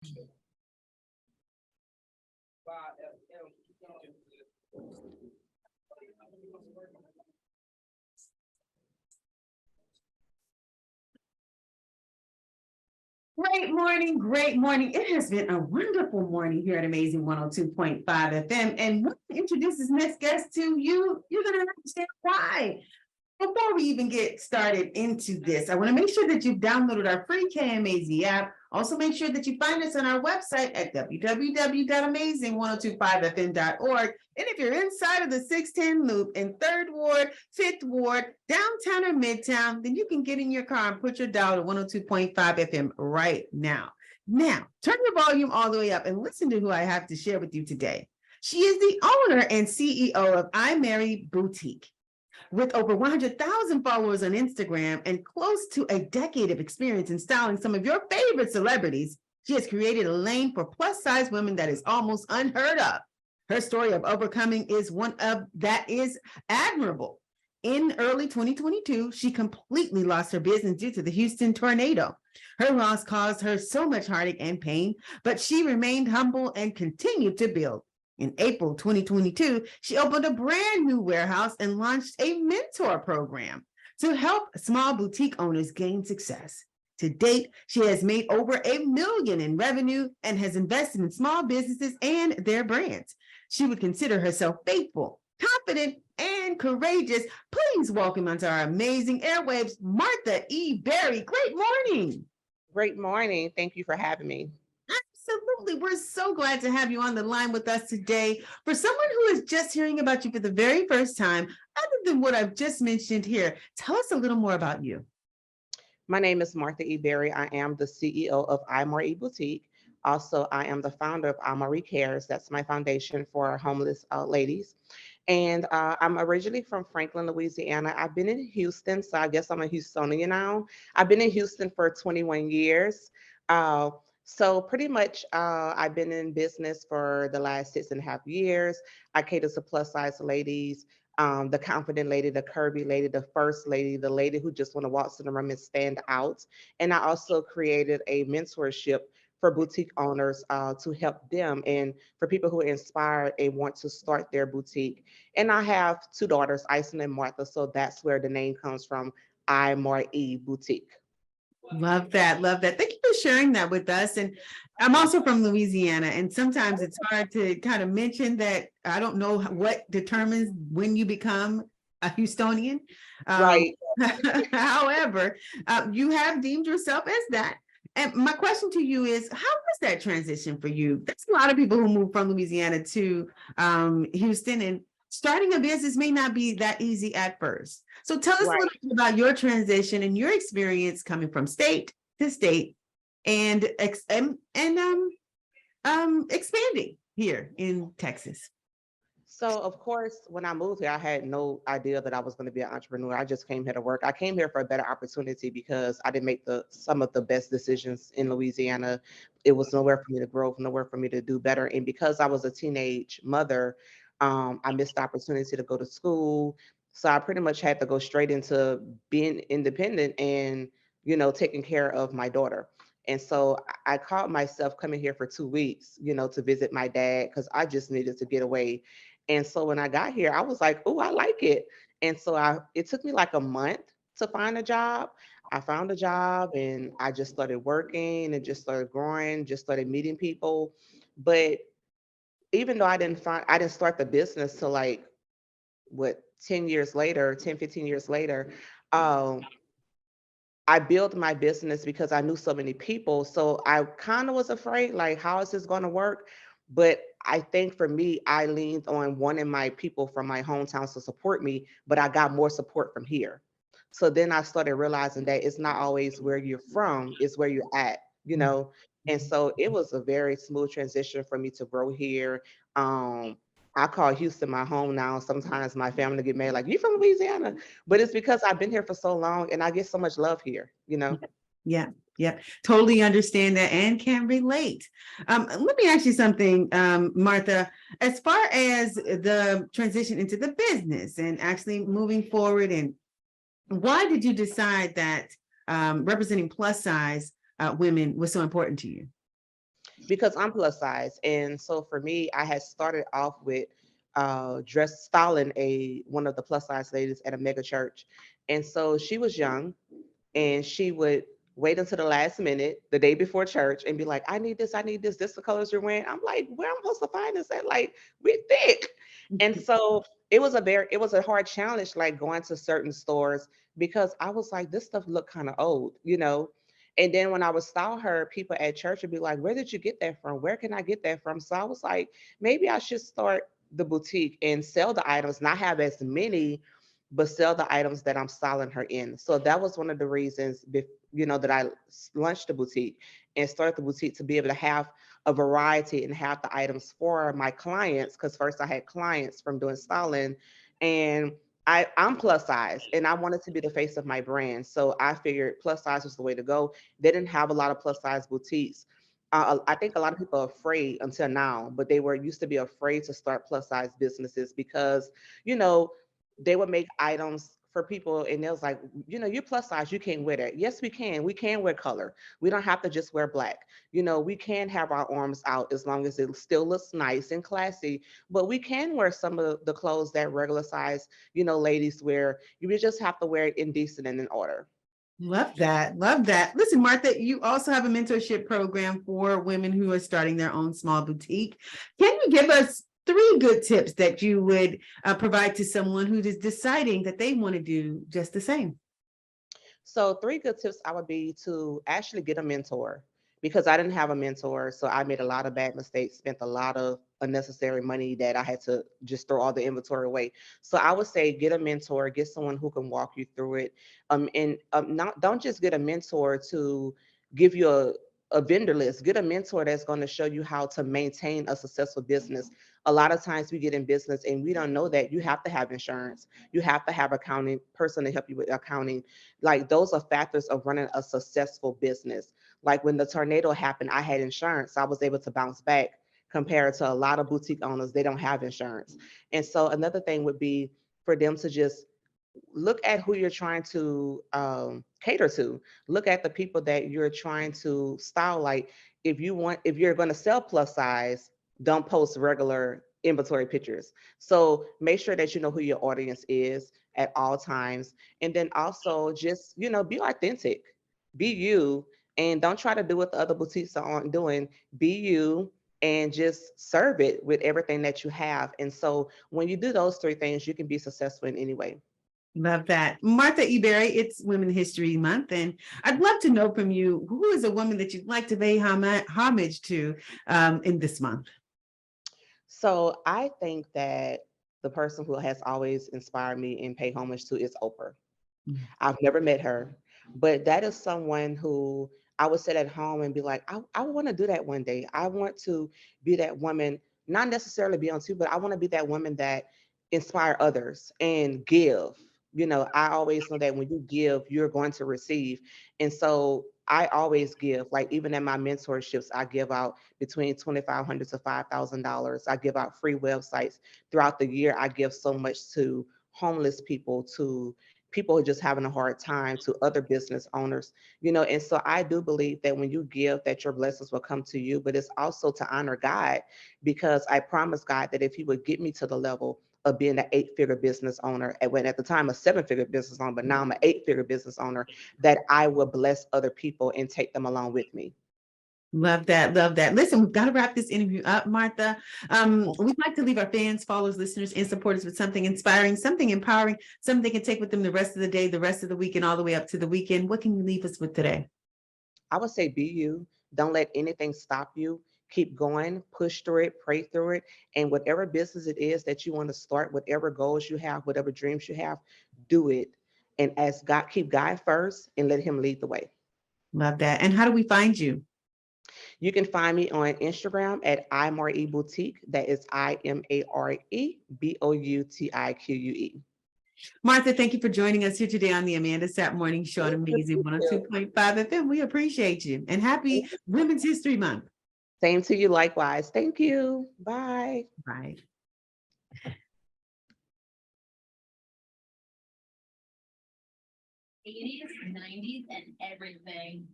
Great morning, great morning. It has been a wonderful morning here at Amazing 102.5 FM. And when I introduce this next guest to you, you're going to understand why. Before we even get started into this, I want to make sure that you've downloaded our free KMAZ app. Also, make sure that you find us on our website at www.amazing1025fm.org. And if you're inside of the 610 loop in 3rd Ward, 5th Ward, downtown or midtown, then you can get in your car and put your dial to 102.5 FM right now. Now, turn your volume all the way up and listen to who I have to share with you today. She is the owner and CEO of IMare Boutique. With over 100,000 followers on Instagram and close to a decade of experience in styling some of your favorite celebrities, she has created a lane for plus-size women that is almost unheard of. Her story of overcoming is one of that is admirable. In early 2022, she completely lost her business due to the Houston tornado. Her loss caused her so much heartache and pain, but she remained humble and continued to build. In April 2022, she opened a brand new warehouse and launched a mentor program to help small boutique owners gain success. To date, she has made over $1 million in revenue and has invested in small businesses and their brands. She would consider herself faithful, confident, and courageous. Please welcome onto our amazing airwaves, Martha E. Berry. Great morning. Great morning. Thank you for having me. Absolutely. We're so glad to have you on the line with us today. For someone who is just hearing about you for the very first time, other than what I've just mentioned here, tell us a little more about you. My name is Martha E. Berry. I am the CEO of IMare Boutique. Also, I am the founder of IMare Cares. That's my foundation for homeless ladies. And I'm originally from Franklin, Louisiana. I've been in Houston, so I guess I'm a Houstonian now. I've been in Houston for 21 years. So pretty much, I've been in business for the last 6.5 years. I cater to plus size ladies, the confident lady, the curvy lady, the first lady, the lady who just want to walk to the room and stand out. And I also created a mentorship for boutique owners to help them and for people who are inspired and want to start their boutique. And I have 2 daughters, Ison and Martha, so that's where the name comes from, IMare Boutique. Love that. Love that. Thank you for sharing that with us. And I'm also from Louisiana, and sometimes it's hard to kind of mention that I don't know what determines when you become a Houstonian. Right. However, you have deemed yourself as that. And my question to you is, how was that transition for you? There's a lot of people who move from Louisiana to Houston, and starting a business may not be that easy at first. So tell us a little bit about your transition and your experience coming from state to state and expanding here in Texas. So, of course, when I moved here, I had no idea that I was going to be an entrepreneur. I just came here to work. I came here for a better opportunity because I didn't make some of the best decisions in Louisiana. It was nowhere for me to grow, nowhere for me to do better. And because I was a teenage mother, I missed the opportunity to go to school. So I pretty much had to go straight into being independent and, taking care of my daughter. And so I caught myself coming here for 2 weeks, to visit my dad because I just needed to get away. And so when I got here, I was like, oh, I like it. And so it took me like a month to find a job. I found a job and I just started working and just started growing, just started meeting people. But even though I didn't start the business till like 10, 15 years later, I built my business because I knew so many people. So I kind of was afraid, like, how is this going to work? But I think for me, I leaned on wanting my people from my hometown to support me, but I got more support from here. So then I started realizing that it's not always where you're from, it's where you're at. And so it was a very smooth transition for me to grow here. I call Houston my home now. Sometimes my family get mad, like, you from Louisiana? But it's because I've been here for so long and I get so much love here. Yeah, totally understand that and can relate. Let me ask you something, Martha. As far as the transition into the business and actually moving forward, and why did you decide that representing plus size women was so important to you? because I'm plus size. And so for me, I had started off with dress styling a one of the plus size ladies at a mega church. And so she was young and she would wait until the last minute, the day before church, and be like, I need this the colors you're wearing. I'm like, where am I supposed to find this at? Like, we thick. And so it was a hard challenge, like going to certain stores because I was like, this stuff looked kind of old, you know. And then when I would style her, people at church would be like, where did you get that from? Where can I get that from? So I was like, maybe I should start the boutique and sell the items, not have as many, but sell the items that I'm styling her in. So that was one of the reasons, that I launched the boutique and started the boutique to be able to have a variety and have the items for my clients. Because first I had clients from doing styling, and I'm plus size and I wanted to be the face of my brand. So I figured plus size was the way to go. They didn't have a lot of plus size boutiques. I think a lot of people are afraid until now, but they were used to be afraid to start plus size businesses because, you know, they would make items for people and they was like, you're plus size, you can't wear that. Yes, we can. We can wear color. We don't have to just wear black. We can have our arms out as long as it still looks nice and classy, but we can wear some of the clothes that regular size, ladies wear. You just have to wear it in decent and in order. Love that. Love that. Listen, Martha, you also have a mentorship program for women who are starting their own small boutique. Can you give us three good tips that you would provide to someone who is deciding that they want to do just the same? So, three good tips I would be to actually get a mentor because I didn't have a mentor. So, I made a lot of bad mistakes, spent a lot of unnecessary money that I had to just throw all the inventory away. So, I would say get a mentor, get someone who can walk you through it. And not don't just get a mentor to give you a vendor list. Get a mentor that's going to show you how to maintain a successful business. A lot of times we get in business and we don't know that you have to have insurance. You have to have accounting person to help you with accounting. Like those are factors of running a successful business. Like when the tornado happened, I had insurance. So I was able to bounce back compared to a lot of boutique owners. They don't have insurance. And so another thing would be for them to just look at who you're trying to cater to. Look at the people that you're trying to style. Like if you're going to sell plus size, don't post regular inventory pictures. So make sure that you know who your audience is at all times. And then also just, be authentic, be you, and don't try to do what the other boutiques aren't doing. Be you and just serve it with everything that you have. And so when you do those three things, you can be successful in any way. Love that. Martha Eberry, it's Women History Month, and I'd love to know from you, who is a woman that you'd like to pay homage to in this month? So I think that the person who has always inspired me and pay homage to is Oprah. Mm. I've never met her, but that is someone who I would sit at home and be like, I want to do that one day. I want to be that woman, not necessarily be on TV, but I want to be that woman that inspire others and give. I always know that when you give, you're going to receive. And so I always give, like even in my mentorships, I give out between $2,500 to $5,000. I give out free websites throughout the year. I give so much to homeless people, to people who are just having a hard time, to other business owners, and so I do believe that when you give that your blessings will come to you, but it's also to honor God, because I promised God that if he would get me to the level of being an eight-figure business owner, and when at the time a seven-figure business owner, but now I'm an eight-figure business owner, that I will bless other people and take them along with me. Love that. Love that. Listen, we've got to wrap this interview up, Martha. We'd like to leave our fans, followers, listeners, and supporters with something inspiring, something empowering, something they can take with them the rest of the day, the rest of the week, and all the way up to the weekend. What can you leave us with today? I would say be you. Don't let anything stop you. Keep going, push through it, pray through it. And whatever business it is that you want to start, whatever goals you have, whatever dreams you have, do it. And as God, keep God first and let him lead the way. Love that. And how do we find you? You can find me on Instagram at IMare Boutique. That is IMareBoutique. Martha, thank you for joining us here today on the Amanda Sapp Morning Show on Amazing 102.5 FM. We appreciate you and happy Women's History Month. Same to you likewise. Thank you. Bye. Bye. '80s, '90s, and everything.